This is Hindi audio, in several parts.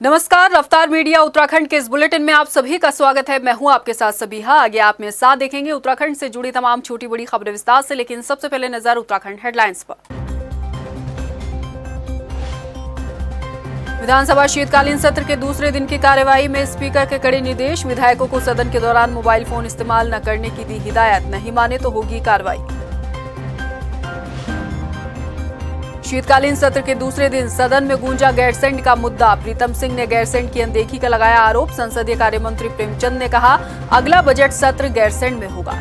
नमस्कार, रफ्तार मीडिया उत्तराखंड के इस बुलेटिन में आप सभी का स्वागत है। मैं हूं आपके साथ सबिहा। आगे आप मेरे साथ देखेंगे उत्तराखंड से जुड़ी तमाम छोटी बड़ी खबरें विस्तार से, लेकिन सबसे पहले नजर उत्तराखंड हेडलाइंस पर। विधानसभा शीतकालीन सत्र के दूसरे दिन की कार्यवाही में स्पीकर के कड़े निर्देश। विधायकों को सदन के दौरान मोबाइल फोन इस्तेमाल न करने की दी हिदायत, नहीं माने तो होगी कार्रवाई। शीतकालीन सत्र के दूसरे दिन सदन में गूंजा गैरसैंण का मुद्दा। प्रीतम सिंह ने गैरसैंण की अनदेखी का लगाया आरोप। संसदीय कार्य मंत्री प्रेमचंद ने कहा, अगला बजट सत्र गैरसैंण में होगा।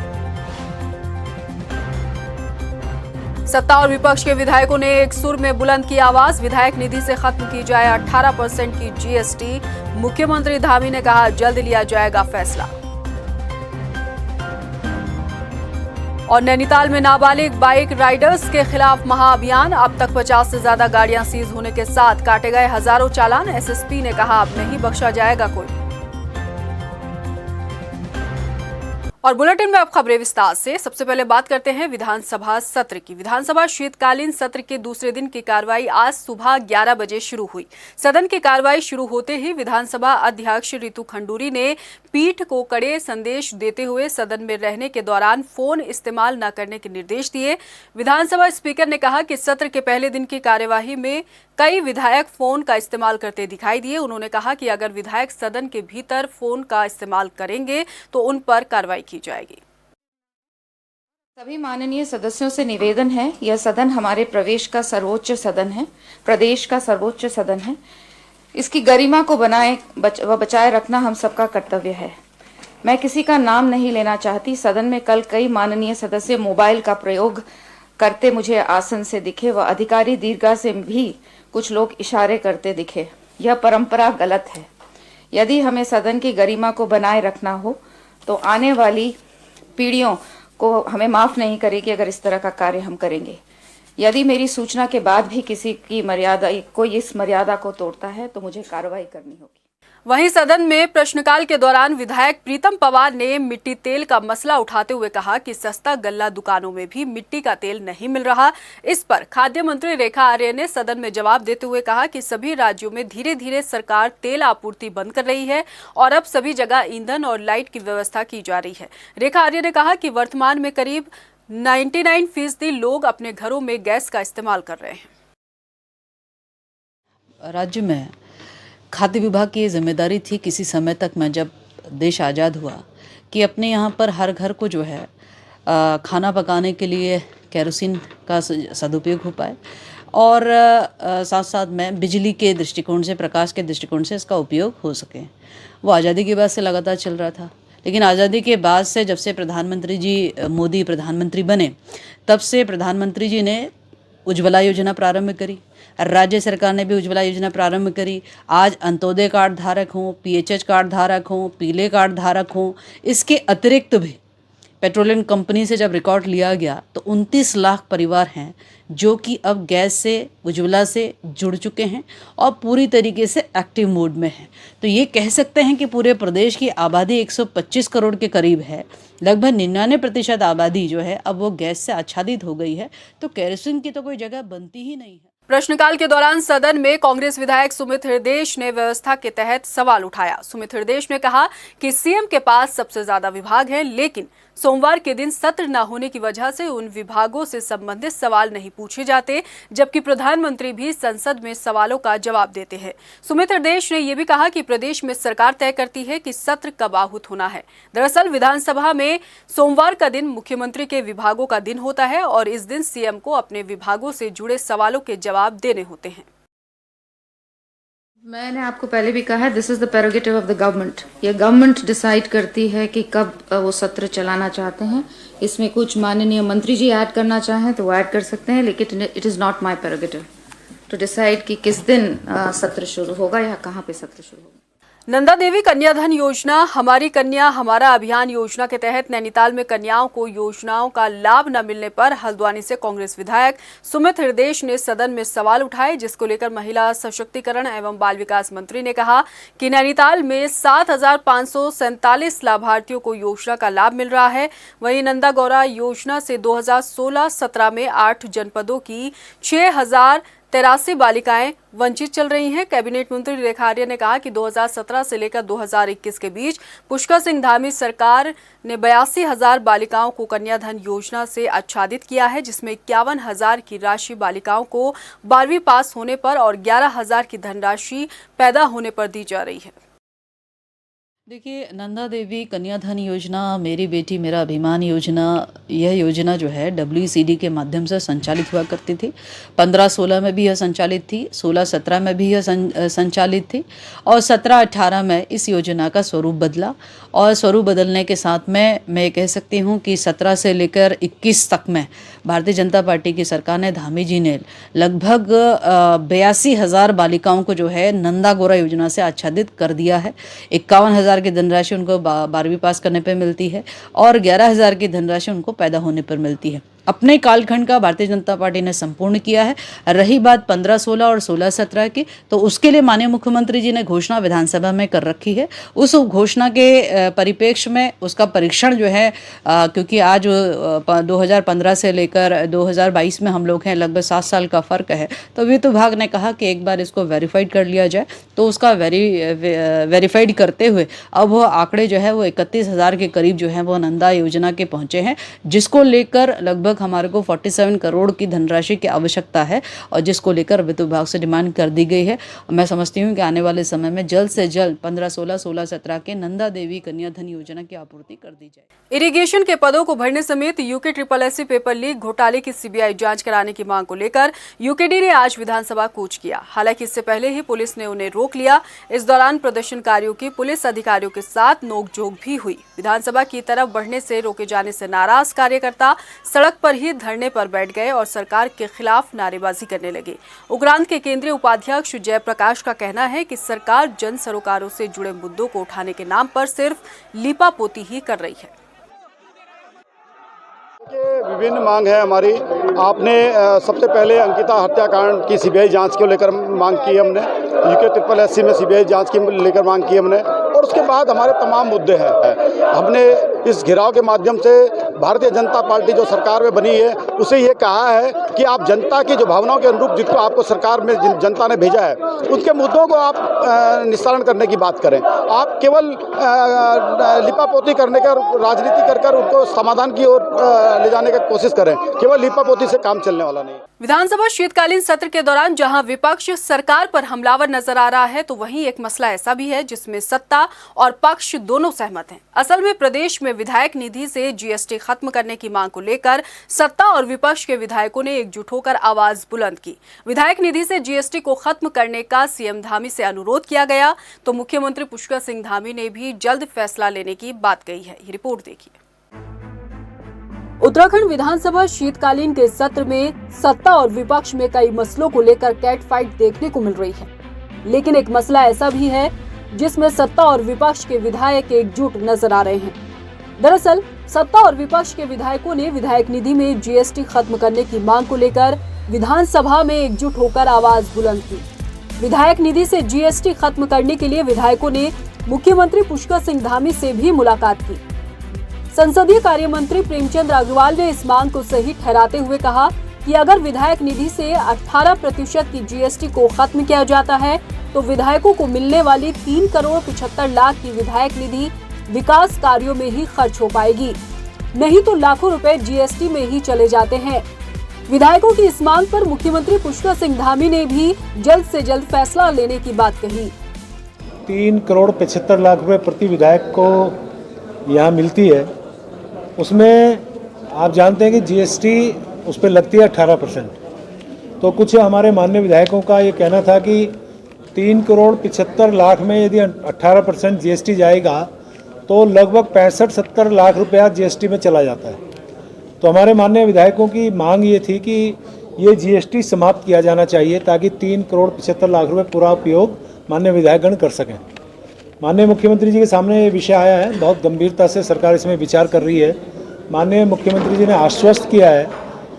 सत्ता और विपक्ष के विधायकों ने एक सुर में बुलंद की आवाज। विधायक निधि से खत्म की जाए 18% की जीएसटी। मुख्यमंत्री धामी ने कहा, जल्द लिया जाएगा फैसला। और नैनीताल में नाबालिग बाइक राइडर्स के खिलाफ महाअभियान। अब तक 50 से ज्यादा गाड़ियां सीज होने के साथ काटे गए हजारों चालान। एसएसपी ने कहा, अब नहीं बख्शा जाएगा कोई। और बुलेटिन में अब खबरें विस्तार से। सबसे पहले बात करते हैं विधानसभा सत्र की। विधानसभा शीतकालीन सत्र के दूसरे दिन की कार्रवाई आज सुबह 11 बजे शुरू हुई। सदन की कार्रवाई शुरू होते ही विधानसभा अध्यक्ष रितु खंडूरी ने पीठ को कड़े संदेश देते हुए सदन में रहने के दौरान फोन इस्तेमाल न करने के निर्देश दिए। विधानसभा स्पीकर ने कहा कि सत्र के पहले दिन की कार्यवाही में कई विधायक फोन का इस्तेमाल करते दिखाई दिए। उन्होंने कहा कि अगर विधायक सदन के भीतर फोन का इस्तेमाल करेंगे तो उन पर कार्रवाई की जाएगी। सभी माननीय सदस्यों से निवेदन है, यह सदन हमारे प्रदेश का सर्वोच्च सदन है, प्रदेश का सर्वोच्च सदन है। इसकी गरिमा को बचाए रखना हम सबका कर्तव्य है। मैं किसी का नाम नहीं लेना चाहती। सदन में कल कई माननीय सदस्य मोबाइल का प्रयोग करते मुझे आसन से दिखे व अधिकारी दीर्घा से भी कुछ लोग इशारे करते दिखे। यह परंपरा गलत है। यदि हमें सदन की गरिमा को बनाए रखना हो तो आने वाली पीढ़ियों को हमें माफ नहीं करेगी अगर इस तरह का कार्य हम करेंगे। यदि मेरी सूचना के बाद भी किसी की कोई इस मर्यादा को तोड़ता है तो मुझे कार्रवाई करनी होगी। वहीं सदन में प्रश्नकाल के दौरान विधायक प्रीतम पवार ने मिट्टी तेल का मसला उठाते हुए कहा कि सस्ता गल्ला दुकानों में भी मिट्टी का तेल नहीं मिल रहा। इस पर खाद्य मंत्री रेखा आर्य ने सदन में जवाब देते हुए कहा कि सभी राज्यों में धीरे धीरे सरकार तेल आपूर्ति बंद कर रही है और अब सभी जगह ईंधन और लाइट की व्यवस्था की जा रही है। रेखा आर्य ने कहा कि वर्तमान में करीब 99% लोग अपने घरों में गैस का इस्तेमाल कर रहे हैं। राज्य में खाद्य विभाग की जिम्मेदारी थी किसी समय तक में, जब देश आज़ाद हुआ, कि अपने यहाँ पर हर घर को जो है खाना पकाने के लिए केरोसिन का सदुपयोग हो पाए और साथ साथ में बिजली के दृष्टिकोण से, प्रकाश के दृष्टिकोण से इसका उपयोग हो सके। वो आज़ादी के बाद से लगातार चल रहा था, लेकिन आज़ादी के बाद से जब से प्रधानमंत्री जी मोदी प्रधानमंत्री बने, तब से प्रधानमंत्री जी ने उज्ज्वला योजना प्रारंभ करी, राज्य सरकार ने भी उज्ज्वला योजना प्रारंभ करी। आज अंत्योदय कार्ड धारक हों, पीएचएच कार्ड धारक हों, पीले कार्ड धारक हों, इसके अतिरिक्त भी पेट्रोलियम कंपनी से जब रिकॉर्ड लिया गया तो 29 लाख परिवार हैं जो कि अब गैस से, उज्ज्वला से जुड़ चुके हैं और पूरी तरीके से एक्टिव मोड में हैं। तो ये कह सकते हैं कि पूरे प्रदेश की आबादी 125 करोड़ के करीब है। लगभग 99% आबादी जो है अब वो गैस से आच्छादित हो गई है, तो केरोसिन की तो कोई जगह बनती ही नहीं है। प्रश्नकाल के दौरान सदन में कांग्रेस विधायक सुमित हृदयेश ने व्यवस्था के तहत सवाल उठाया। सुमित हृदयेश ने कहा कि सीएम के पास सबसे ज्यादा विभाग हैं, लेकिन सोमवार के दिन सत्र न होने की वजह से उन विभागों से संबंधित सवाल नहीं पूछे जाते, जबकि प्रधानमंत्री भी संसद में सवालों का जवाब देते हैं। सुमित हृदयेश ने यह भी कहा कि प्रदेश में सरकार तय करती है कि सत्र कब आहूत होना है। दरअसल विधानसभा में सोमवार का दिन मुख्यमंत्री के विभागों का दिन होता है और इस दिन सीएम को अपने विभागों से जुड़े सवालों के जवाब देने होते हैं। मैंने आपको पहले भी कहा है, this is the prerogative of the government. ये गवर्नमेंट डिसाइड करती है कि कब वो सत्र चलाना चाहते हैं। इसमें कुछ माननीय मंत्री जी ऐड करना चाहें तो वो ऐड कर सकते हैं, लेकिन it is not my prerogative to decide कि किस दिन सत्र शुरू होगा या कहाँ पे सत्र शुरू होगा। नंदा देवी कन्याधन योजना, हमारी कन्या हमारा अभियान योजना के तहत नैनीताल में कन्याओं को योजनाओं का लाभ न मिलने पर हल्द्वानी से कांग्रेस विधायक सुमित हृदयेश ने सदन में सवाल उठाए, जिसको लेकर महिला सशक्तिकरण एवं बाल विकास मंत्री ने कहा कि नैनीताल में 7,547 लाभार्थियों को योजना का लाभ मिल रहा है। वहीं नंदा गौरा योजना से 2016-17 में 8 जनपदों की 6,000 83 बालिकाएं वंचित चल रही हैं। कैबिनेट मंत्री रेखा आर्य ने कहा कि 2017 से लेकर 2021 के बीच पुष्कर सिंह धामी सरकार ने 82,000 बालिकाओं को कन्याधन योजना से आच्छादित किया है, जिसमें 51,000 की राशि बालिकाओं को 12वीं पास होने पर और 11,000 की धनराशि पैदा होने पर दी जा रही है। देखिए, नंदा देवी कन्याधन योजना, मेरी बेटी मेरा अभिमान योजना, यह योजना जो है WCD के माध्यम से संचालित हुआ करती थी। 15-16 में भी यह संचालित थी, 16-17 में भी यह संचालित थी और 17-18 में इस योजना का स्वरूप बदला। और स्वरूप बदलने के साथ में मैं कह सकती हूँ कि 17 से लेकर 21 तक में भारतीय जनता पार्टी की सरकार ने, धामी जी ने लगभग 82,000 बालिकाओं को जो है नंदा गौरा योजना से आच्छादित कर दिया है। 51,000 की धनराशि उनको 12वीं पास करने पर मिलती है और 11,000 की धनराशि उनको पैदा होने पर मिलती है। अपने कालखंड का भारतीय जनता पार्टी ने संपूर्ण किया है। रही बात 15-16 और 16-17 की, तो उसके लिए माननीय मुख्यमंत्री जी ने घोषणा विधानसभा में कर रखी है। उस घोषणा के परिप्रेक्ष्य में उसका परीक्षण जो है, क्योंकि आज 2015 से लेकर 2022 में हम लोग हैं, लगभग 7 साल का फर्क है, तो वित्त विभाग ने कहा कि एक बार इसको वेरीफाइड कर लिया जाए। तो उसका वेरीफाइड करते हुए अब वो आंकड़े जो है वो 31,000 के करीब जो है वो नंदा योजना के पहुंचे हैं, जिसको लेकर लगभग हमारे को 47 करोड़ की धनराशि की आवश्यकता है और जिसको लेकर वित्त विभाग से डिमांड कर दी गई है। मैं समझती हूँ कि आने वाले समय में जल्द से जल्द 15-16, 16-17 के नंदा देवी कन्याधन योजना की आपूर्ति कर दी जाए। इरिगेशन के पदों को भरने समेत UKSSC पेपर लीक घोटाले की CBI जांच कराने की मांग को लेकर UKD ने आज विधानसभा कूच किया। हालांकि इससे पहले ही पुलिस ने उन्हें रोक लिया। इस दौरान प्रदर्शनकारियों की पुलिस अधिकारियों के साथ नोकझोंक भी हुई। विधानसभा की तरफ बढ़ने से रोके जाने से नाराज कार्यकर्ता सड़क पर ही धरने पर बैठ गए और सरकार के खिलाफ नारेबाजी करने लगे। उक्रांत के केंद्रीय उपाध्यक्ष जयप्रकाश का कहना है कि सरकार जन सरोकारों से जुड़े मुद्दों को उठाने के नाम पर सिर्फ लीपापोती ही कर रही है। विभिन्न मांग है हमारी। आपने सबसे पहले अंकिता हत्याकांड की CBI जांच को लेकर मांग की हमने, UKSSC में CBI जांच की लेकर मांग की हमने, और उसके बाद हमारे तमाम मुद्दे हैं। हमने इस घेराव के माध्यम से भारतीय जनता पार्टी जो सरकार में बनी है उसे ये कहा है कि आप जनता की जो भावनाओं के अनुरूप जिसको आपको सरकार में जनता ने भेजा है उसके मुद्दों को आप निस्तारण करने की बात करें। आप केवल लिपापोती करने का राजनीति कर उनको समाधान की ओर ले जाने की कोशिश करें। केवल लिपापोती से काम चलने वाला नहीं। विधानसभा शीतकालीन सत्र के दौरान जहां विपक्ष सरकार पर हमलावर नजर आ रहा है, तो वहीं एक मसला ऐसा भी है जिसमें सत्ता और पक्ष दोनों सहमत हैं। असल में प्रदेश में विधायक निधि से GST खत्म करने की मांग को लेकर सत्ता और विपक्ष के विधायकों ने एकजुट होकर आवाज बुलंद की। विधायक निधि से GST को खत्म करने का CM धामी से अनुरोध किया गया, तो मुख्यमंत्री पुष्कर सिंह धामी ने भी जल्द फैसला लेने की बात कही है। ये रिपोर्ट देखिए। उत्तराखंड विधानसभा शीतकालीन के सत्र में सत्ता और विपक्ष में कई मसलों को लेकर कैट फाइट देखने को मिल रही है, लेकिन एक मसला ऐसा भी है जिसमें सत्ता और विपक्ष के विधायक एकजुट नजर आ रहे हैं। दरअसल सत्ता और विपक्ष के विधायकों ने विधायक निधि में GST खत्म करने की मांग को लेकर विधानसभा में एकजुट होकर आवाज बुलंद की। विधायक निधि से GST खत्म करने के लिए विधायकों ने मुख्यमंत्री पुष्कर सिंह धामी से भी मुलाकात की। संसदीय कार्य मंत्री प्रेमचंद अग्रवाल ने इस मांग को सही ठहराते हुए कहा कि अगर विधायक निधि से 18% की GST को खत्म किया जाता है तो विधायकों को मिलने वाली 3 करोड़ 75 लाख की विधायक निधि विकास कार्यों में ही खर्च हो पाएगी, नहीं तो लाखों रुपए GST में ही चले जाते हैं। विधायकों की इस मांग पर मुख्यमंत्री पुष्कर सिंह धामी ने भी जल्द से जल्द फैसला लेने की बात कही। 3 करोड़ 75 लाख रुपए प्रति विधायक को यहाँ मिलती है, उसमें आप जानते हैं कि GST उस पर लगती है 18%। तो कुछ हमारे माननीय विधायकों का ये कहना था कि 3 करोड़ 75 लाख में यदि 18% GST जाएगा तो लगभग 65-70 लाख रुपया GST में चला जाता है। तो हमारे माननीय विधायकों की मांग ये थी कि ये GST समाप्त किया जाना चाहिए ताकि 3 करोड़ 75 लाख रुपये पूरा उपयोग माननीय विधायकगण कर सकें। माननीय मुख्यमंत्री जी के सामने ये विषय आया है, बहुत गंभीरता से सरकार इसमें विचार कर रही है। माननीय मुख्यमंत्री जी ने आश्वस्त किया है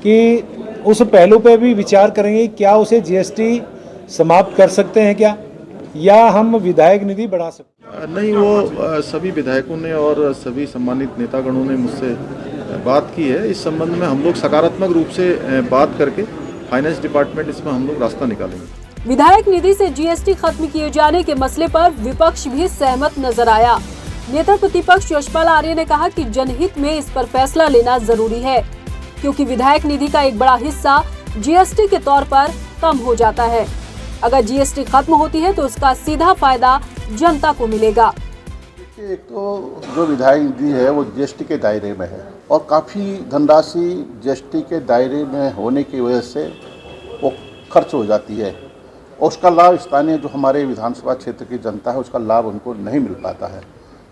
कि उस पहलू पे भी विचार करेंगे, क्या उसे GST समाप्त कर सकते हैं क्या, या हम विधायक निधि बढ़ा सकते हैं। नहीं, वो सभी विधायकों ने और सभी सम्मानित नेतागणों ने मुझसे बात की है। इस संबंध में हम लोग सकारात्मक रूप से बात करके फाइनेंस डिपार्टमेंट इसमें हम लोग रास्ता निकालेंगे। विधायक निधि से जीएसटी खत्म किए जाने के मसले पर विपक्ष भी सहमत नजर आया। नेता प्रतिपक्ष यशपाल आर्य ने कहा कि जनहित में इस पर फैसला लेना जरूरी है, क्योंकि विधायक निधि का एक बड़ा हिस्सा जीएसटी के तौर पर कम हो जाता है। अगर जीएसटी खत्म होती है तो इसका सीधा फायदा जनता को मिलेगा। एक तो जो विधायक निधि है वो जीएसटी के दायरे में है और काफ़ी धनराशि जीएसटी के दायरे में होने की वजह से वो खर्च हो जाती है और उसका लाभ स्थानीय जो हमारे विधानसभा क्षेत्र की जनता है उसका लाभ उनको नहीं मिल पाता है।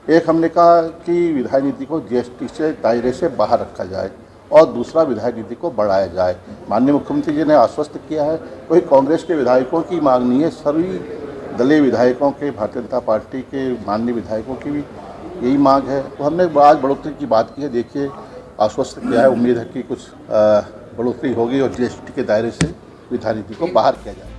एक हमने कहा कि विधायक निधि को जीएसटी से दायरे से बाहर रखा जाए और दूसरा विधायक निधि को बढ़ाया जाए। माननीय मुख्यमंत्री जी ने आश्वस्त किया है, कोई कांग्रेस के विधायकों की मांग नहीं है, सभी दलीय विधायकों के, भारतीय जनता पार्टी के माननीय विधायकों की भी यही मांग है। तो हमने आज बढ़ोतरी की बात की है, देखिए आश्वस्त किया है, उम्मीद है कि कुछ बढ़ोतरी होगी और जीएसटी के दायरे से विधायक निधि को बाहर किया जाए।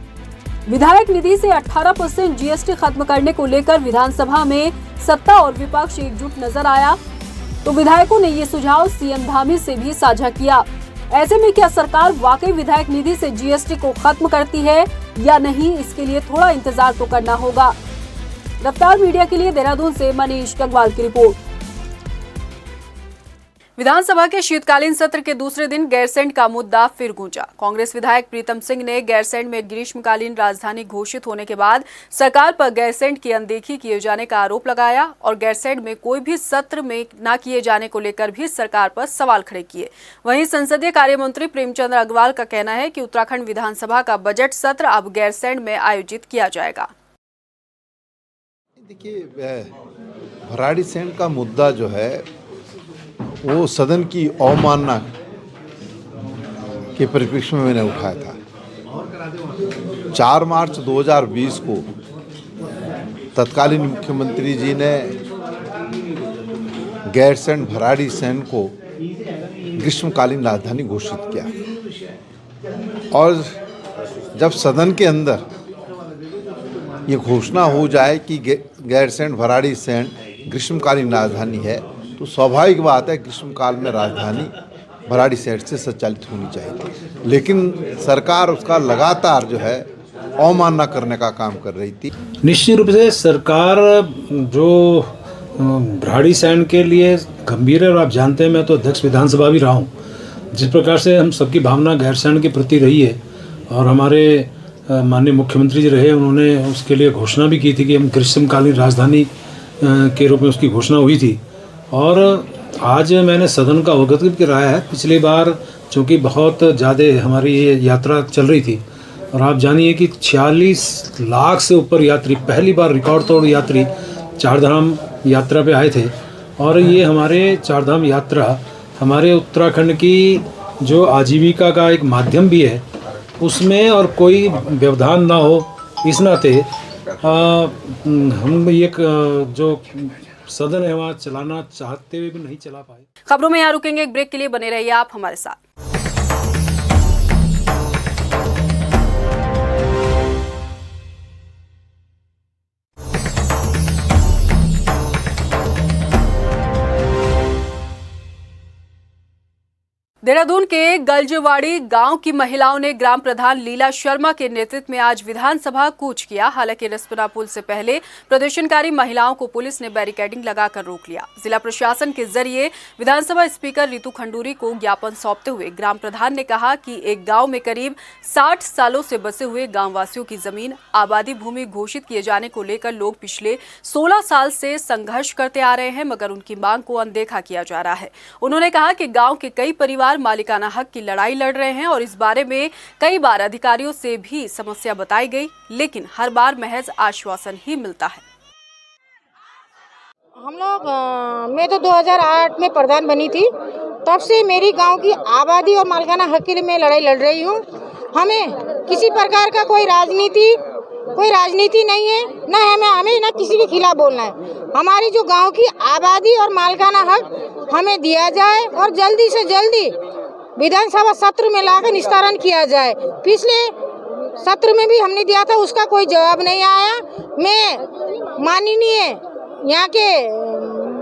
विधायक निधि से 18% जीएसटी खत्म करने को लेकर विधानसभा में सत्ता और विपक्ष एकजुट नजर आया, तो विधायकों ने ये सुझाव सीएम धामी से भी साझा किया। ऐसे में क्या सरकार वाकई विधायक निधि से जीएसटी को खत्म करती है या नहीं, इसके लिए थोड़ा इंतजार तो करना होगा। रफ्तार मीडिया के लिए देहरादून से मनीष गंगवाल की रिपोर्ट। विधानसभा के शीतकालीन सत्र के दूसरे दिन गैरसैंण का मुद्दा फिर गूंजा। कांग्रेस विधायक प्रीतम सिंह ने गैरसैंण में ग्रीष्मकालीन राजधानी घोषित होने के बाद सरकार पर गैरसैंण की अनदेखी किए जाने का आरोप लगाया और गैरसैंण में कोई भी सत्र में न किए जाने को लेकर भी सरकार पर सवाल खड़े किए। वहीं संसदीय कार्य मंत्री प्रेमचंद अग्रवाल का कहना है कि उत्तराखंड विधानसभा का बजट सत्र अब गैरसैंण में आयोजित किया जाएगा। देखिए, भराड़ीसैंण का मुद्दा जो है वो सदन की अवमानना के परिप्रेक्ष्य में मैंने उठाया था। 4 मार्च 2020 को तत्कालीन मुख्यमंत्री जी ने गैरसैंण भराड़ीसैंण को ग्रीष्मकालीन राजधानी घोषित किया और जब सदन के अंदर ये घोषणा हो जाए कि गैरसैंण भराड़ीसैंण ग्रीष्मकालीन राजधानी है तो स्वाभाविक बात है ग्रीष्मकाल में राजधानी भराड़ीसैंण से संचालित होनी चाहिए, लेकिन सरकार उसका लगातार जो है अवमानना करने का काम कर रही थी। निश्चित रूप से सरकार जो भराड़ीसैंण के लिए गंभीर है, और आप जानते हैं मैं तो अध्यक्ष विधानसभा भी रहा हूँ, जिस प्रकार से हम सबकी भावना गैरसैंण के प्रति रही है और हमारे माननीय मुख्यमंत्री जी रहे, उन्होंने उसके लिए घोषणा भी की थी कि हम ग्रीष्मकालीन राजधानी के रूप में उसकी घोषणा हुई थी। और आज मैंने सदन का अवगत भी कराया है। पिछली बार चूँकि बहुत ज़्यादा हमारी ये यात्रा चल रही थी और आप जानिए कि 46 लाख से ऊपर यात्री पहली बार रिकॉर्ड तोड़ यात्री चारधाम यात्रा पे आए थे और ये हमारे चारधाम यात्रा हमारे उत्तराखंड की जो आजीविका का एक माध्यम भी है, उसमें और कोई व्यवधान ना हो इस नाते हम ये जो सदन है वहाँ चलाना चाहते हुए भी नहीं चला पाए। खबरों में यहाँ रुकेंगे, एक ब्रेक के लिए बने रहिए आप हमारे साथ। देहरादून के गलजवाड़ी गांव की महिलाओं ने ग्राम प्रधान लीला शर्मा के नेतृत्व में आज विधानसभा कूच किया। हालांकि रिस्पना पुल से पहले प्रदर्शनकारी महिलाओं को पुलिस ने बैरिकेडिंग लगाकर रोक लिया। जिला प्रशासन के जरिए विधानसभा स्पीकर रितु खंडूरी को ज्ञापन सौंपते हुए ग्राम प्रधान ने कहा कि एक गाँव में करीब 60 सालों से बसे हुए गाँव वासियों की जमीन आबादी भूमि घोषित किए जाने को लेकर लोग पिछले 16 साल से संघर्ष करते आ रहे हैं, मगर उनकी मांग को अनदेखा किया जा रहा है। उन्होंने कहा कि गाँव के कई परिवार मालिकाना हक की लड़ाई लड़ रहे हैं और इस बारे में कई बार अधिकारियों से भी समस्या बताई गई, लेकिन हर बार महज आश्वासन ही मिलता है। हम लोग मैं तो 2008 में प्रधान बनी थी, तब से मेरी गांव की आबादी और मालिकाना हक के लिए मैं लड़ाई लड़ रही हूँ। हमें किसी प्रकार का कोई राजनीति नहीं है, न हमें न किसी के खिलाफ बोलना है। हमारी जो गांव की आबादी और मालिकाना हक हमें दिया जाए और जल्दी से जल्दी विधानसभा सत्र में लाकर निस्तारण किया जाए। पिछले सत्र में भी हमने दिया था, उसका कोई जवाब नहीं आया। मैं माननीय यहाँ के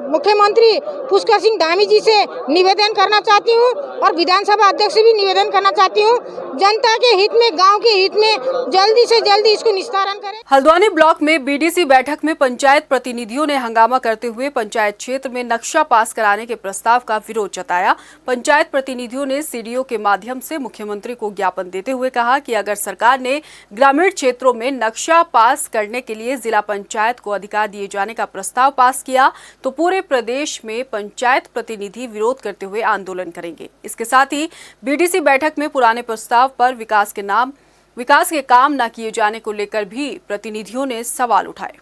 मुख्यमंत्री पुष्कर सिंह धामी जी से निवेदन करना चाहती हूँ और विधानसभा अध्यक्ष से भी निवेदन करना चाहती हूँ, जनता के हित में, गांव के हित में जल्दी से जल्दी इसको निस्तारण करें। हल्द्वानी ब्लॉक में बीडीसी बैठक में पंचायत प्रतिनिधियों ने हंगामा करते हुए पंचायत क्षेत्र में नक्शा पास कराने के प्रस्ताव का विरोध जताया। पंचायत प्रतिनिधियों ने सीडीओ के माध्यम से मुख्यमंत्री को ज्ञापन देते हुए कहा कि अगर सरकार ने ग्रामीण क्षेत्रों में नक्शा पास करने के लिए जिला पंचायत को अधिकार दिए जाने का प्रस्ताव पास किया तो पूरे प्रदेश में पंचायत प्रतिनिधि विरोध करते हुए आंदोलन करेंगे। इसके साथ ही बीडीसी बैठक में पुराने प्रस्ताव पर विकास के काम न किए जाने को लेकर भी प्रतिनिधियों ने सवाल उठाए।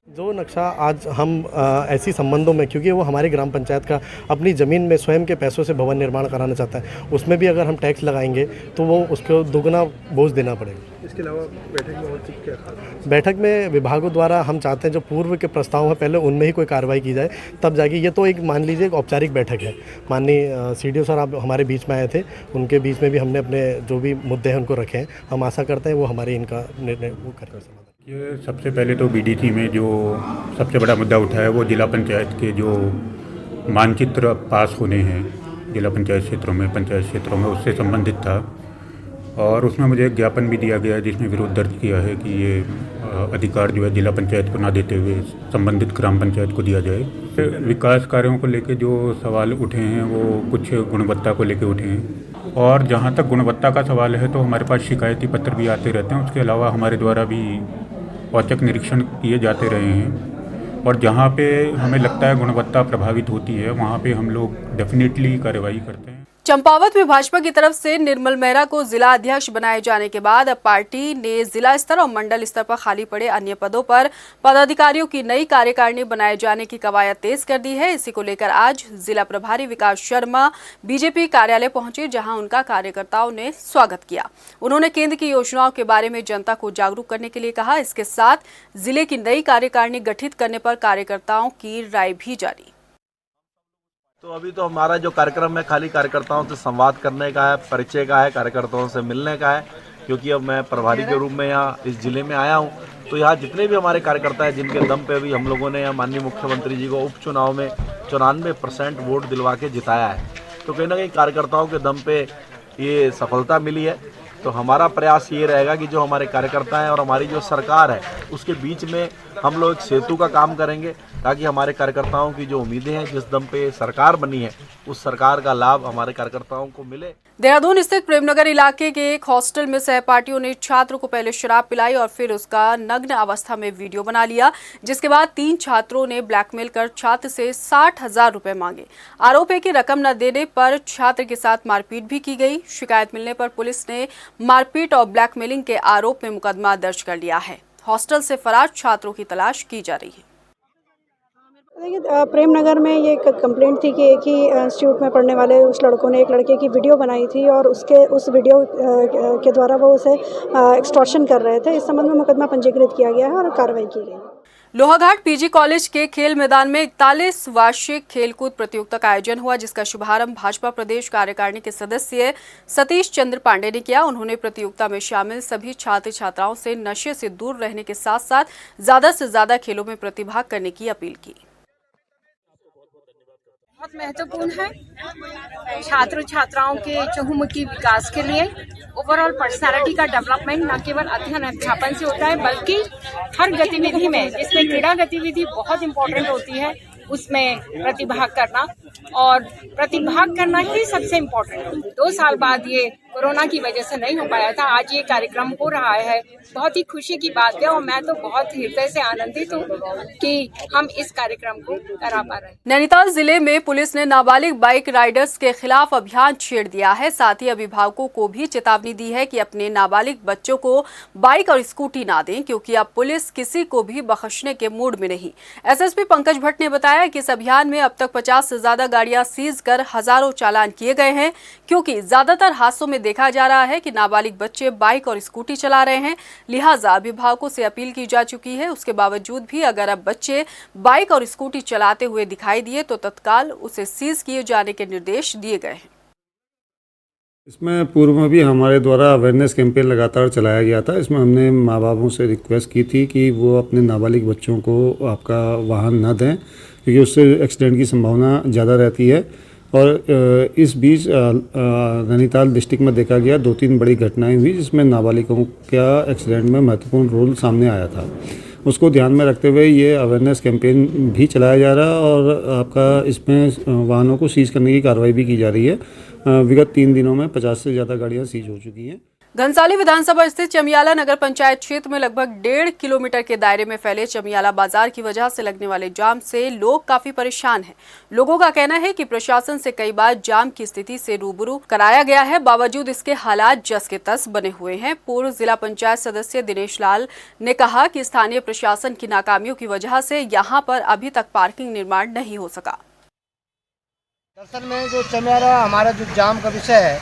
जो नक्शा आज हम ऐसी संबंधों में, क्योंकि वो हमारी ग्राम पंचायत का अपनी ज़मीन में स्वयं के पैसों से भवन निर्माण कराना चाहता है, उसमें भी अगर हम टैक्स लगाएंगे तो वो उसको दोगुना बोझ देना पड़ेगा। इसके अलावा बैठक में और क्या खास? बैठक में विभागों द्वारा हम चाहते हैं जो पूर्व के प्रस्ताव हैं पहले उनमें ही कोई कार्रवाई की जाए, तब जाके। ये तो एक मान लीजिए एक औपचारिक बैठक है। माननीय सीडीओ सर आप हमारे बीच में आए थे, उनके बीच में भी हमने अपने जो भी मुद्दे हैं उनको रखे हैं। हम आशा करते हैं वो हमारे इनका निर्णय वो करें। ये सबसे पहले तो बीडीसी में जो सबसे बड़ा मुद्दा उठा है वो जिला पंचायत के जो मानचित्र पास होने हैं जिला पंचायत क्षेत्रों में, पंचायत क्षेत्रों में, उससे संबंधित था। और उसमें मुझे एक ज्ञापन भी दिया गया जिसमें विरोध दर्ज किया है कि ये अधिकार जो है जिला पंचायत को ना देते हुए संबंधित ग्राम पंचायत को दिया जाए। विकास कार्यों को लेकर जो सवाल उठे हैं वो कुछ गुणवत्ता को लेकर उठे हैं, और जहाँ तक गुणवत्ता का सवाल है तो हमारे पास शिकायती पत्र भी आते रहते हैं। उसके अलावा हमारे द्वारा भी औचक निरीक्षण किए जाते रहे हैं, और जहाँ पे हमें लगता है गुणवत्ता प्रभावित होती है वहाँ पे हम लोग डेफिनेटली कार्रवाई करते हैं। चंपावत में भाजपा की तरफ से निर्मल मेहरा को जिला अध्यक्ष बनाए जाने के बाद अब पार्टी ने जिला स्तर और मंडल स्तर पर खाली पड़े अन्य पदों पर पदाधिकारियों की नई कार्यकारिणी बनाए जाने की कवायद तेज कर दी है। इसी को लेकर आज जिला प्रभारी विकास शर्मा बीजेपी कार्यालय पहुंचे, जहां उनका कार्यकर्ताओं ने स्वागत किया। उन्होंने केंद्र की योजनाओं के बारे में जनता को जागरूक करने के लिए कहा। इसके साथ जिले की नई कार्यकारिणी गठित करने पर कार्यकर्ताओं की राय भी जानी। तो अभी तो हमारा जो कार्यक्रम है खाली कार्यकर्ताओं से संवाद करने का है, परिचय का है, कार्यकर्ताओं से मिलने का है, क्योंकि अब मैं प्रभारी के रूप में यहाँ इस जिले में आया हूँ। तो यहाँ जितने भी हमारे कार्यकर्ता हैं जिनके दम पे भी हम लोगों ने यहाँ माननीय मुख्यमंत्री जी को उपचुनाव में 94% वोट दिलवा के जिताया है, तो कहीं ना कहीं कार्यकर्ताओं के दम पे ये सफलता मिली है। तो हमारा प्रयास ये रहेगा कि जो हमारे कार्यकर्ता हैं और हमारी जो सरकार है उसके बीच में हम लोग एक सेतु का काम करेंगे, ताकि हमारे कार्यकर्ताओं की जो उम्मीदें हैं, जिस दम पे सरकार बनी है, उस सरकार का लाभ हमारे कार्यकर्ताओं को मिले। देहरादून स्थित प्रेमनगर इलाके के एक हॉस्टल में सहपाठियों ने छात्र को पहले शराब पिलाई और फिर उसका नग्न अवस्था में वीडियो बना लिया, जिसके बाद 3 छात्रों ने ब्लैकमेल कर छात्र से 60,000 रुपए मांगे। आरोप है कि रकम न देने पर छात्र के साथ मारपीट भी की गई। शिकायत मिलने पर पुलिस ने मारपीट और ब्लैकमेलिंग के आरोप में मुकदमा दर्ज कर लिया है। हॉस्टल से फरार छात्रों की तलाश की जा रही है। देखिए, प्रेमनगर में ये एक कंप्लेंट थी कि एक ही इंस्टीट्यूट में पढ़ने वाले उस लड़कों ने एक लड़के की वीडियो बनाई थी और उस वीडियो के द्वारा वो उसे एक्सटॉर्शन कर रहे थे। इस संबंध में मुकदमा पंजीकृत किया गया है और कार्रवाई की गई है। लोहाघाट पीजी कॉलेज के खेल मैदान में 41 वार्षिक खेलकूद प्रतियोगिता का आयोजन हुआ, जिसका शुभारंभ भाजपा प्रदेश कार्यकारिणी के सदस्य सतीश चंद्र पांडे ने किया। उन्होंने प्रतियोगिता में शामिल सभी छात्र छात्राओं से नशे से दूर रहने के साथ साथ ज्यादा से ज्यादा खेलों में प्रतिभाग करने की अपील की। बहुत महत्वपूर्ण है छात्र छात्राओं के चहुमुखी विकास के लिए। ओवरऑल पर्सनालिटी का डेवलपमेंट न केवल अध्ययन अध्यापन से होता है, बल्कि हर गतिविधि में, जिसमें क्रीड़ा गतिविधि बहुत इम्पोर्टेंट होती है, उसमें प्रतिभाग करना, और प्रतिभाग करना ही सबसे इम्पोर्टेंट है। 2 साल बाद ये कोरोना की वजह से नहीं हो पाया था, आज ये कार्यक्रम हो रहा है, बहुत ही खुशी की बात है। और मैं तो बहुत हृदय से आनंदित हूँ कि हम इस कार्यक्रम को करा पा रहे हैं। नैनीताल जिले में पुलिस ने नाबालिग बाइक राइडर्स के खिलाफ अभियान छेड़ दिया है। साथ ही अभिभावकों को भी चेतावनी दी है कि अपने नाबालिग बच्चों को बाइक और स्कूटी ना दें, क्योंकि अब पुलिस किसी को भी बख्शने के मूड में नहीं। एसएसपी पंकज भट्ट ने बताया कि इस अभियान में अब तक 50 से ज्यादा गाड़ियां सीज कर हजारों चालान किए गए हैं, क्योंकि ज्यादातर हादसों में देखा जा रहा है कि नाबालिग बच्चे बाइक और स्कूटी चला रहे हैं। लिहाजा अभिभावकों से अपील की जा चुकी है। उसके बावजूद भी अगर अब बच्चे बाइक और स्कूटी चलाते हुए दिखाई दिए तो तत्काल उसे सीज किए जाने के निर्देश दिए गए हैं। इसमें पूर्व में भी हमारे द्वारा अवेयरनेस कैंपेन लगातार चलाया गया था। इसमें हमने माँ बापों से रिक्वेस्ट की थी कि वो अपने नाबालिग बच्चों को आपका वाहन न दें, क्योंकि उससे एक्सीडेंट की संभावना ज़्यादा रहती है। और इस बीच नैनीताल डिस्ट्रिक्ट में देखा गया 2-3 बड़ी घटनाएं हुई जिसमें नाबालिगों का एक्सीडेंट में महत्वपूर्ण रोल सामने आया था। उसको ध्यान में रखते हुए ये अवेयरनेस कैंपेन भी चलाया जा रहा है और आपका इसमें वाहनों को सीज करने की कार्रवाई भी की जा रही है। विगत 3 दिनों में 50 से ज़्यादा गाड़ियाँ सीज हो चुकी हैं। घनसाली विधानसभा स्थित चमियाला नगर पंचायत क्षेत्र में लगभग 1.5 किलोमीटर के दायरे में फैले चमियाला बाजार की वजह से लगने वाले जाम से लोग काफी परेशान हैं। लोगों का कहना है कि प्रशासन से कई बार जाम की स्थिति से रूबरू कराया गया है, बावजूद इसके हालात जस के तस बने हुए हैं। पूर्व जिला पंचायत सदस्य दिनेश लाल ने कहा कि स्थानीय प्रशासन की नाकामियों की वजह से यहाँ पर अभी तक पार्किंग निर्माण नहीं हो सका। दरअसल में जो चमियाला हमारा जो जाम का विषय है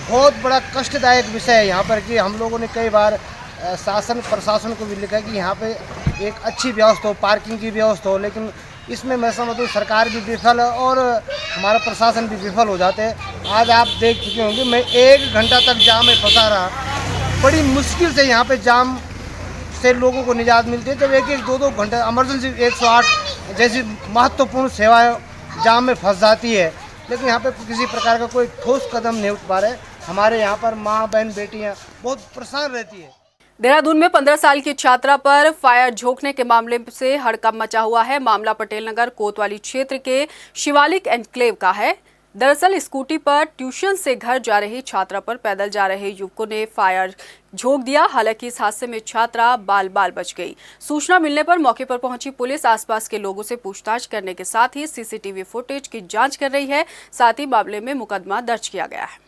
बहुत बड़ा कष्टदायक विषय है यहाँ पर, कि हम लोगों ने कई बार शासन प्रशासन को भी लिखा है कि यहाँ पे एक अच्छी व्यवस्था हो, पार्किंग की व्यवस्था हो, लेकिन इसमें मैं समझता हूँ सरकार भी विफल है और हमारा प्रशासन भी विफल हो जाते हैं। आज आप देख चुके होंगे मैं 1 घंटा तक जाम में फंसा रहा। बड़ी मुश्किल से यहाँ पे जाम से लोगों को निजात मिलती है। जब 1-2 घंटे इमरजेंसी 108 जैसी महत्वपूर्ण सेवाएँ जाम में फंस जाती है, लेकिन यहाँ पे किसी प्रकार का कोई ठोस कदम नहीं उठ पा रहे। हमारे यहाँ पर माँ बहन बेटियाँ बहुत परेशान रहती है। देहरादून में 15 साल की छात्रा पर फायर झोंकने के मामले से हड़कंप मचा हुआ है। मामला पटेल नगर कोतवाली क्षेत्र के शिवालिक एन्क्लेव का है। दरअसल स्कूटी पर ट्यूशन से घर जा रही छात्रा पर पैदल जा रहे युवकों ने फायर झोंक दिया। हालांकि इस हादसे में छात्रा बाल बाल बच गई। सूचना मिलने पर मौके पर पहुंची पुलिस आसपास के लोगों से पूछताछ करने के साथ ही सीसीटीवी फुटेज की जांच कर रही है। साथ ही मामले में मुकदमा दर्ज किया गया है।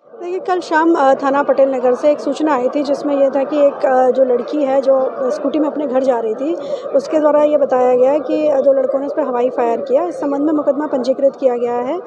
देखिए, कल शाम थाना पटेल नगर से एक सूचना आई थी जिसमें यह था कि एक जो लड़की है जो स्कूटी में अपने घर जा रही थी, उसके द्वारा ये बताया गया कि 2 लड़कों ने उस पर हवाई फायर किया। इस संबंध में मुकदमा पंजीकृत किया गया है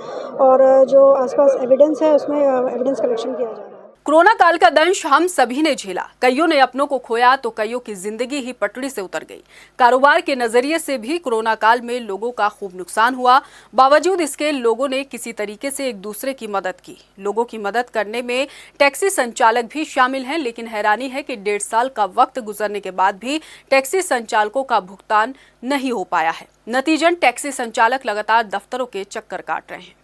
और जो आसपास एविडेंस है उसमें एविडेंस कलेक्शन किया जा रहा है। कोरोना काल का दंश हम सभी ने झेला। कईयों ने अपनों को खोया तो कईयों की जिंदगी ही पटड़ी से उतर गई। कारोबार के नजरिए से भी कोरोना काल में लोगों का खूब नुकसान हुआ। बावजूद इसके लोगों ने किसी तरीके से एक दूसरे की मदद की। लोगों की मदद करने में टैक्सी संचालक भी शामिल हैं, लेकिन हैरानी है कि 1.5 साल का वक्त गुजरने के बाद भी टैक्सी संचालकों का भुगतान नहीं हो पाया है। नतीजन टैक्सी संचालक लगातार दफ्तरों के चक्कर काट रहे हैं।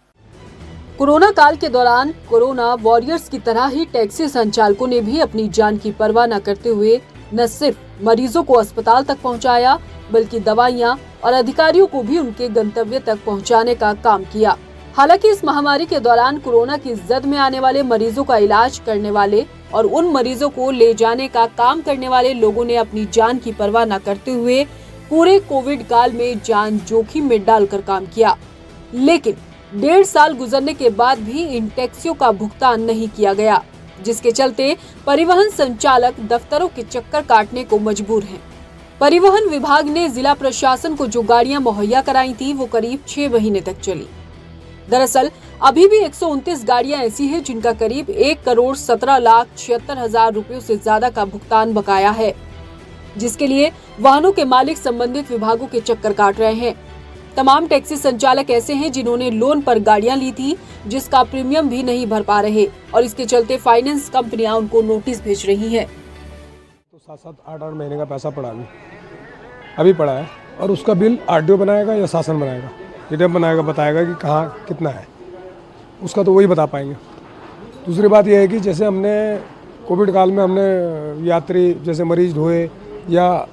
कोरोना काल के दौरान कोरोना वॉरियर्स की तरह ही टैक्सी संचालकों ने भी अपनी जान की परवाह न करते हुए न सिर्फ मरीजों को अस्पताल तक पहुंचाया, बल्कि दवाइयां और अधिकारियों को भी उनके गंतव्य तक पहुंचाने का काम किया। हालांकि इस महामारी के दौरान कोरोना की जद में आने वाले मरीजों का इलाज करने वाले और उन मरीजों को ले जाने का काम करने वाले लोगों ने अपनी जान की परवाह न करते हुए पूरे कोविड काल में जान जोखिम में डालकर काम किया। लेकिन 1.5 साल गुजरने के बाद भी इन टैक्सियों का भुगतान नहीं किया गया, जिसके चलते परिवहन संचालक दफ्तरों के चक्कर काटने को मजबूर हैं। परिवहन विभाग ने जिला प्रशासन को जो गाड़ियां मुहैया कराई थी वो करीब 6 महीने तक चली। दरअसल अभी भी 129 गाड़ियां ऐसी हैं जिनका करीब 1,17,76,000 रुपयों से ज्यादा का भुगतान बकाया है, जिसके लिए वाहनों के मालिक संबंधित विभागों के चक्कर काट रहे हैं। तमाम टैक्सी संचालक ऐसे हैं जिन्होंने लोन पर गाड़ियां ली थी, जिसका प्रीमियम भी नहीं भर पा रहे और इसके चलते फाइनेंस कंपनियां उनको नोटिस भेज रही हैं। तो 7-7, 8-8 महीने का पैसा पड़ा अभी पड़ा है और उसका बिल आरटीओ बनाएगा या शासन बनाएगा, रिटर्न बनाएगा, बताएगा कि कहाँ कितना है, उसका तो वही बता पाएंगे। दूसरी बात यह है कि जैसे हमने कोविड काल में हमने यात्री जैसे मरीज ढोए या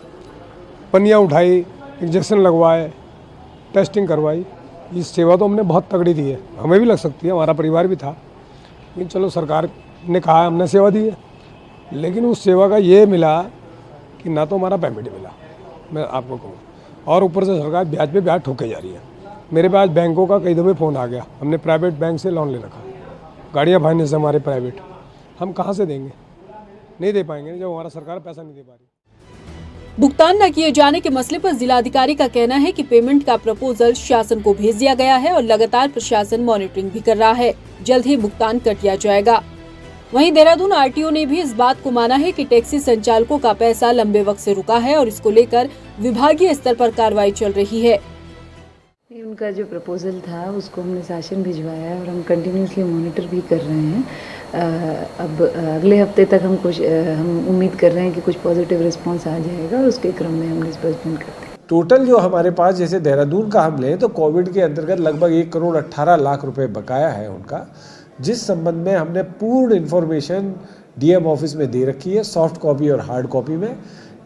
पन्नियाँ उठाई, इंजेक्शन लगवाए, टेस्टिंग करवाई, ये सेवा तो हमने बहुत तगड़ी दी है। हमें भी लग सकती है, हमारा परिवार भी था, लेकिन चलो सरकार ने कहा हमने सेवा दी है, लेकिन उस सेवा का ये मिला कि ना तो हमारा पेमेंट मिला, मैं आपको कहूँ, और ऊपर से सरकार ब्याज पे ब्याज ठोके जा रही है। मेरे पास बैंकों का कई दफ़े फ़ोन आ गया, हमने प्राइवेट बैंक से लोन ले रखा, गाड़ियाँ फाइनेंस हमारे प्राइवेट, हम कहाँ से देंगे? नहीं दे पाएंगे जब हमारा सरकार पैसा नहीं दे पा रही। भुगतान न किए जाने के मसले पर जिलाधिकारी का कहना है कि पेमेंट का प्रपोजल शासन को भेज दिया गया है और लगातार प्रशासन मॉनिटरिंग भी कर रहा है। जल्द ही भुगतान कर दिया जाएगा। वहीं देहरादून आरटीओ ने भी इस बात को माना है कि टैक्सी संचालकों का पैसा लंबे वक्त से रुका है और इसको लेकर विभागीय स्तर पर कार्रवाई चल रही है। उनका जो प्रपोजल था उसको हमने शासन भिजवाया है और हम कंटिन्यूसली मॉनिटर भी कर रहे हैं। अब अगले हफ्ते तक हम उम्मीद कर रहे हैं कि कुछ पॉजिटिव रिस्पांस आ जाएगा और उसके क्रम में हम डिस्बर्समेंट करते हैं। टोटल जो हमारे पास जैसे देहरादून का हम लें तो कोविड के अंतर्गत लगभग 1,18,00,000 रुपए बकाया है उनका, जिस संबंध में हमने पूर्ण इन्फॉर्मेशन डीएम ऑफिस में दे रखी है, सॉफ्ट कॉपी और हार्ड कॉपी में।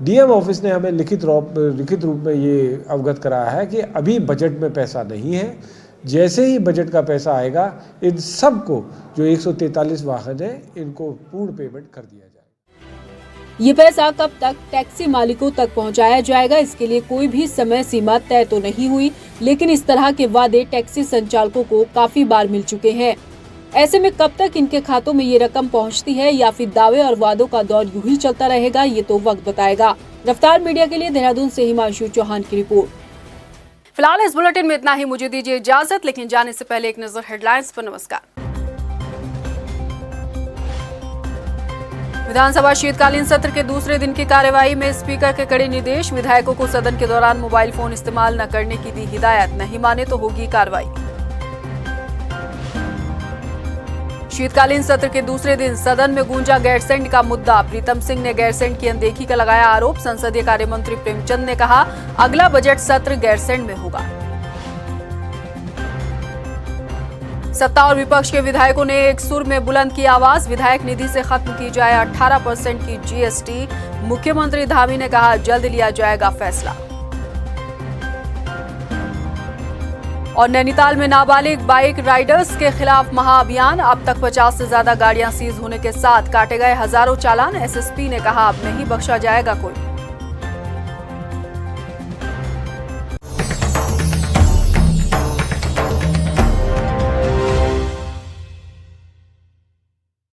डीएम ऑफिस ने हमें लिखित रूप में ये अवगत कराया है कि अभी बजट में पैसा नहीं है, जैसे ही बजट का पैसा आएगा इन सबको जो 143 वाहन है इनको पूर्ण पेमेंट कर दिया जाएगा। ये पैसा कब तक टैक्सी मालिकों तक पहुंचाया जाएगा, इसके लिए कोई भी समय सीमा तय तो नहीं हुई, लेकिन इस तरह के वादे टैक्सी संचालकों को काफी बार मिल चुके हैं। ऐसे में कब तक इनके खातों में ये रकम पहुंचती है या फिर दावे और वादों का दौर यूं ही चलता रहेगा, ये तो वक्त बताएगा। रफ्तार मीडिया के लिए देहरादून से हिमांशु चौहान की रिपोर्ट। फिलहाल इस बुलेटिन में इतना ही, मुझे दीजिए इजाजत, लेकिन जाने से पहले एक नजर हेडलाइंस पर। नमस्कार। विधानसभा शीतकालीन सत्र के दूसरे दिन की कार्यवाही में स्पीकर के कड़े निर्देश, विधायकों को सदन के दौरान मोबाइल फोन इस्तेमाल न करने की दी हिदायत, नहीं माने तो होगी कार्रवाई। शीतकालीन सत्र के दूसरे दिन सदन में गूंजा गैरसैंण का मुद्दा, प्रीतम सिंह ने गैरसैंण की अनदेखी का लगाया आरोप। संसदीय कार्य मंत्री प्रेमचंद ने कहा, अगला बजट सत्र गैरसैंण में होगा। सत्ता और विपक्ष के विधायकों ने एक सुर में बुलंद की आवाज, विधायक निधि से खत्म की जाए 18% की जीएसटी। मुख्यमंत्री धामी ने कहा, जल्द लिया जाएगा फैसला। और नैनीताल में नाबालिग बाइक राइडर्स के खिलाफ महाअभियान, अब तक 50 से ज्यादा गाड़ियां सीज होने के साथ काटे गए हजारों चालान। एसएसपी ने कहा, अब नहीं बख्शा जाएगा कोई।